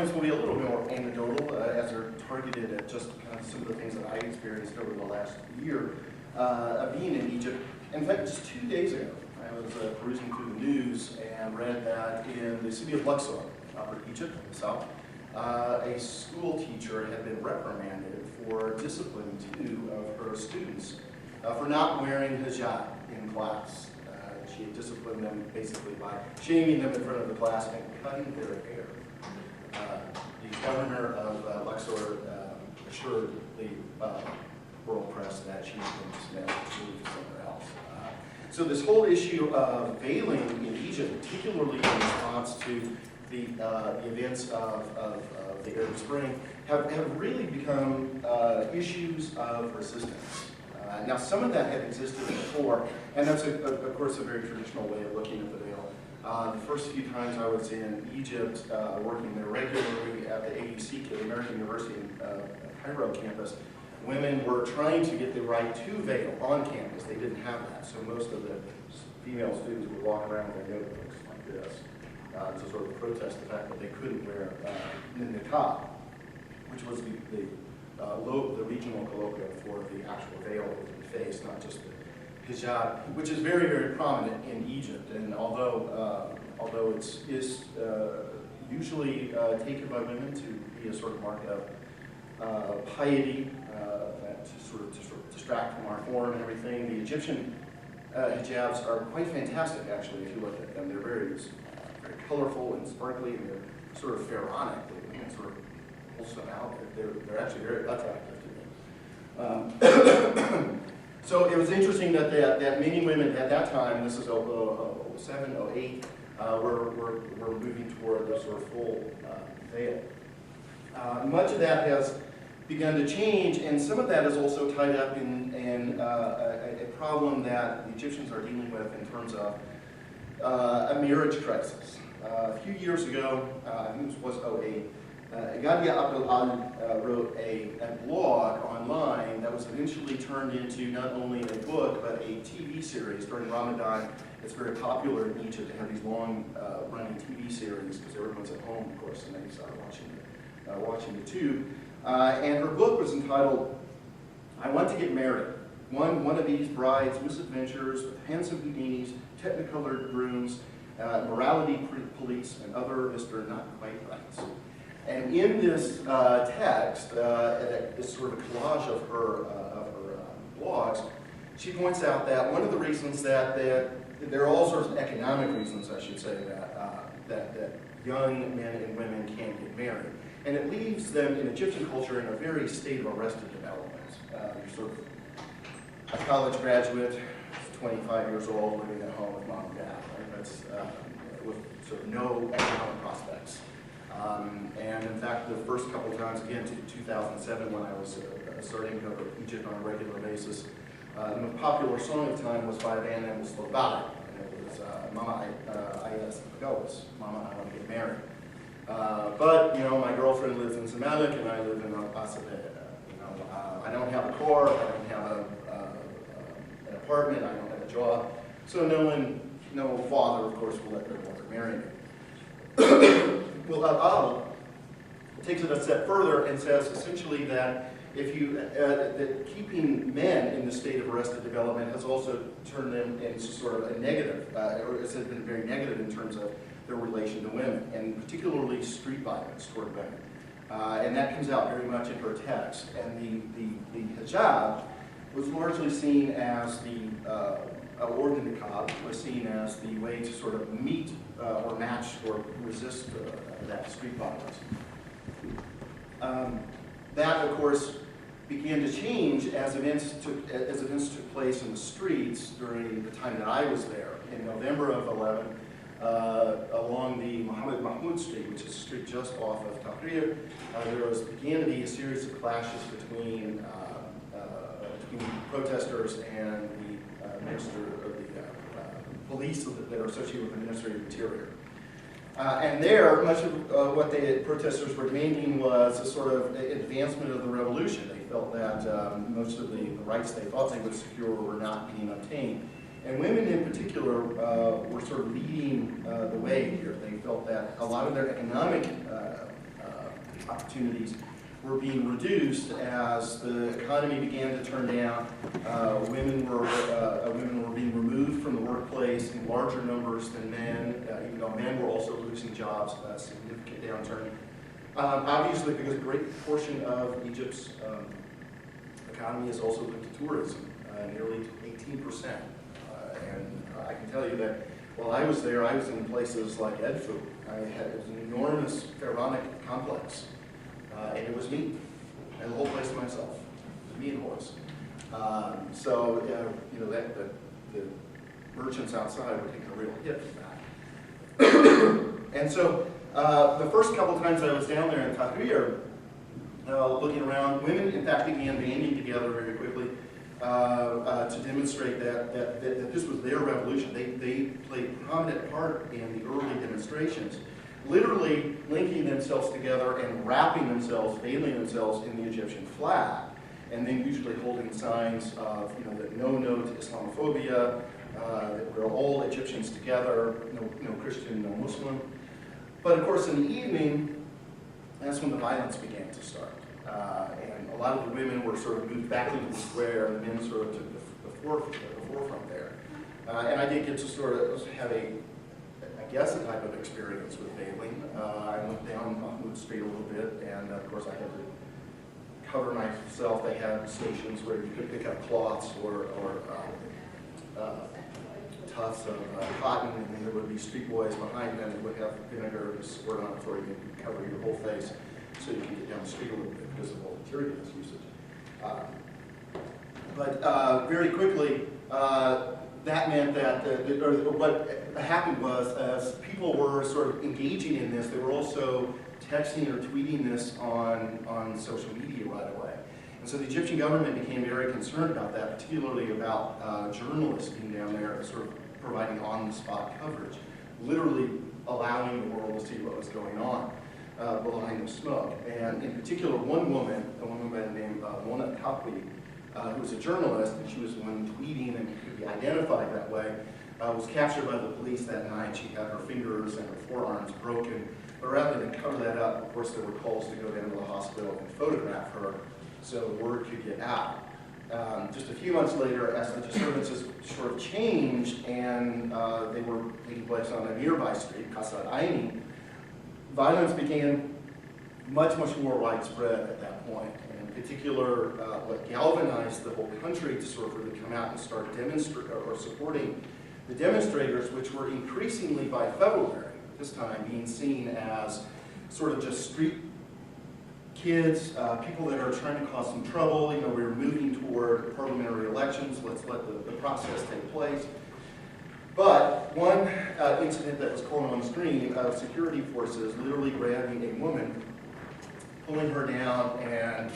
comments will be a little more anecdotal as they're targeted at just kind of some of the things that I experienced over the last year of being in Egypt. In fact, just 2 days ago, I was perusing through the news and read that in the city of Luxor, Upper Egypt, in the south, a school teacher had been reprimanded for disciplining 2 of her students for not wearing hijab in class. She had disciplined them basically by shaming them in front of the class and cutting their hair. The governor of Luxor assured the world press that she had been dismissed to move somewhere else. So this whole issue of veiling in Egypt, particularly in response to the events of the Arab Spring, have really become issues of resistance. Now, some of that had existed before, and that's, of course, a very traditional way of looking at the veil. The first few times I was in Egypt, working there regularly at the AUC, the American University in Cairo campus, women were trying to get the right to veil on campus. They didn't have that, so most of the female students would walk around with their notebooks like this to sort of protest the fact that they couldn't wear the niqab, which was the regional colloquial for the actual veil over the face, not just the hijab, which is very, very prominent in Egypt. And although it's usually taken by women to be a sort of mark of piety, to sort of distract from our form and everything, the Egyptian hijabs are quite fantastic, actually, if you look at them. They're very colorful and sparkly, and they're sort of pharaonic. They sort of them out. They're actually very attractive to me. So it was interesting that many women at that time, this is 07, 08, were moving toward the sort of full veil. Much of that has begun to change, and some of that is also tied up in a problem that the Egyptians are dealing with in terms of a marriage crisis. A few years ago, I think this was 08, Gardiner Gallery wrote a blog online that was eventually turned into not only a book, but a TV series. During Ramadan, it's very popular in Egypt to have these long running TV series because everyone's at home, of course, and they start watching the tube. And her book was entitled, I Want to Get Married. One of these brides' misadventures with handsome Houdinis, technicolored grooms, morality police, and other Mr. Not Quite Rights. And in this text, this sort of collage of her blogs, she points out that one of the reasons that there are all sorts of economic reasons, I should say, that young men and women can't get married. And it leaves them in Egyptian culture in a very state of arrested development. You're sort of a college graduate, 25 years old, living at home with mom and dad, right? That's with sort of no economic prospects. And in fact, the first couple of times, again, to 2007, when I was starting to cover Egypt on a regular basis, the most popular song of the time was by a band named Slobodic, and it was Mama Mama, I Want to Get Married. But, you know, my girlfriend lives in Zamalek, and I live in Asabeh. I don't have a car, I don't have an apartment, I don't have a job, so no father, of course, will let their daughter marry me. Well, Al takes it a step further and says essentially that that keeping men in the state of arrested development has also turned them into sort of a negative, or has been very negative in terms of their relation to women, and particularly street violence toward women. And that comes out very much in her text. And the hijab was largely seen as or the niqab was seen as the way to sort of meet or match or resist that street violence. That, of course, began to change as events took place in the streets during the time that I was there. In November of 11, along the Mohammed Mahmoud Street, which is a street just off of Tahrir, there began to be a series of clashes between protesters and the minister of the police that are associated with the Ministry of Interior. And there, much of what the protesters were demanding was a sort of advancement of the revolution. They felt that most of the rights they thought they would secure were not being obtained. And women in particular were sort of leading the way here. They felt that a lot of their economic opportunities were being reduced as the economy began to turn down. Women were being removed from the workplace in larger numbers than men, even though men were also losing jobs, a significant downturn. Obviously, because a great portion of Egypt's economy is also linked to tourism, nearly 18%. And I can tell you that while I was there, I was in places like Edfu. It was an enormous pharaonic complex, and it was me. I had the whole place to myself. It was me and horse. So you know that the merchants outside were taking a real hit from that. And so the first couple times I was down there in Tahrir, looking around, women in fact began banding together very quickly to demonstrate that this was their revolution. They played a prominent part in the early demonstrations, literally linking themselves together and wrapping themselves, veiling themselves in the Egyptian flag, and then usually holding signs of, you know, that no to Islamophobia, that we're all Egyptians together, no Christian, no Muslim. But of course, in the evening, that's when the violence began to start. And a lot of the women were sort of moved back into the square, and the men sort of took the forefront there. And I did get to sort of have a type of experience with veiling. I went down Mahmoud Street a little bit, and of course I had to cover myself. They had stations where you could pick up cloths or tufts of cotton, and then there would be street boys behind them that would have vinegar to squirt on it before you could cover your whole face, so you can get down the street a little bit because of all the tear gas usage. But very quickly, that meant that, what happened was, as people were sort of engaging in this, they were also texting or tweeting this on social media right away. And so the Egyptian government became very concerned about that, particularly about journalists being down there sort of providing on-the-spot coverage, literally allowing the world to see what was going on behind the smoke. And in particular, one woman by the name of Mona Kapwi, who was a journalist, and she was the one tweeting and could be identified that way, was captured by the police that night. She had her fingers and her forearms broken. But rather than cover that up, of course, there were calls to go down to the hospital and photograph her so word could get out. Just a few months later, as the disturbances sort of changed and they were taking place on a nearby street, Kasad Aini, violence became much more widespread at that point. And in particular, what galvanized the whole country to sort of really come out and start demonstrating or supporting the demonstrators, which were increasingly by February, this time being seen as sort of just street kids, people that are trying to cause some trouble. You know, we're moving toward parliamentary elections. Let's let the process take place. But one incident that was caught on the screen of security forces literally grabbing a woman, pulling her down, and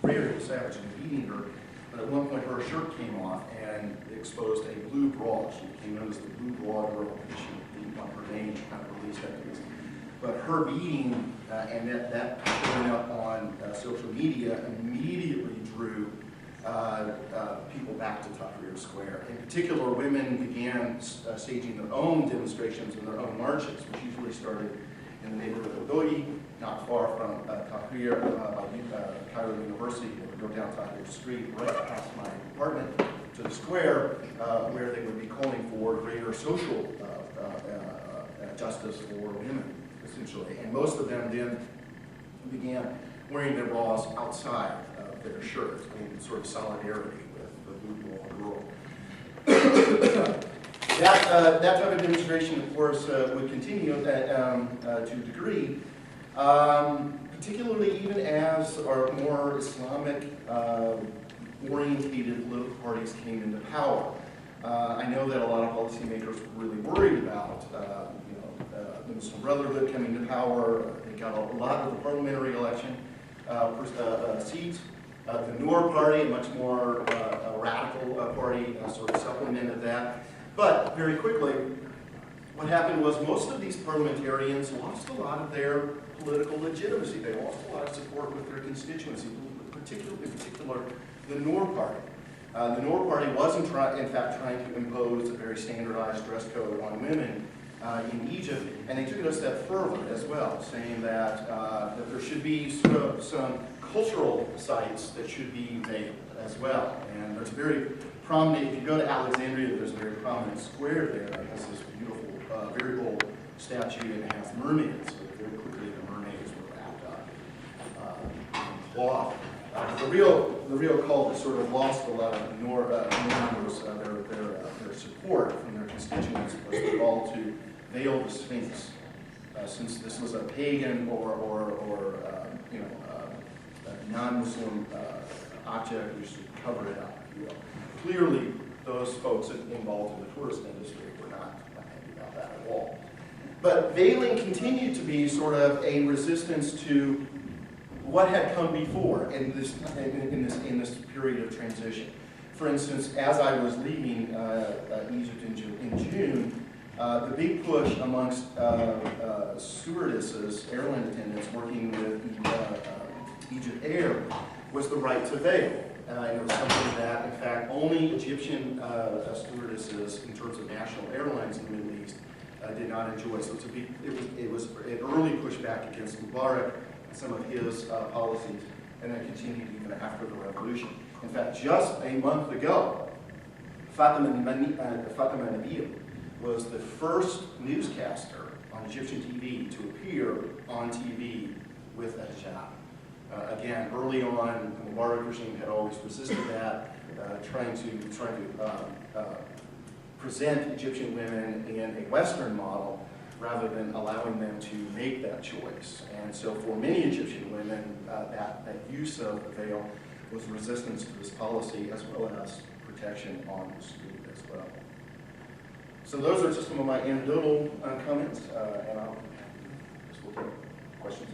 very savage and beating her. But at one point, her shirt came off and exposed a blue bra. She became known as the Blue Bra Girl. She didn't want her name kind of released that reason. But her beating and that showing up on social media immediately drew people back to Tahrir Square. In particular, women began staging their own demonstrations and their own marches, which usually started in the neighborhood of Doi, not far from Tahrir by Cairo University. They would go down Tahrir Street, right past my apartment, to the square, where they would be calling for greater social justice for women, essentially. And most of them then began wearing their bras outside of their shirts in sort of solidarity with the Blue Ball Girl. That type of demonstration, of course, would continue to a degree, particularly even as our more Islamic orientated political parties came into power. I know that a lot of policymakers were really worried about the Muslim Brotherhood coming to power. They got a lot of the parliamentary election seats. The Noor Party, a much more radical party, sort of supplemented that. But very quickly, what happened was most of these parliamentarians lost a lot of their political legitimacy. They lost a lot of support with their constituency, in particular the Noor Party. The Noor Party was in fact trying to impose a very standardized dress code on women in Egypt, and they took it a step further as well, saying that, that there should be sort of some cultural sites that should be veiled as well. And there's a very prominent, if you go to Alexandria, there's a very prominent square there that has this beautiful, very old statue, and it has mermaids, but very quickly the mermaids were wrapped up in cloth. The real cult has sort of lost a lot of Northerners, their support from their constituents was the call to veil the Sphinx, since this was a pagan or a non-Muslim object, we should cover it up, if you will. Clearly, those folks involved in the tourist industry were not happy about that at all. But veiling continued to be sort of a resistance to what had come before in this period of transition. For instance, as I was leaving Egypt in June, the big push amongst stewardesses, airline attendants working with Egypt Air was the right to veil. It was something that, in fact, only Egyptian stewardesses, in terms of national airlines in the Middle East, did not enjoy. So it was an early pushback against Mubarak and some of his policies, and that continued even after the revolution. In fact, just a month ago, Fatima Nabil was the first newscaster on Egyptian TV to appear on TV with a hijab. Again, early on, the Mubarak regime had always resisted that, trying to present Egyptian women in a Western model rather than allowing them to make that choice. And so for many Egyptian women, that use of the veil was resistance to this policy as well as protection on the street as well. So those are just some of my anecdotal comments, and I'll just look at questions.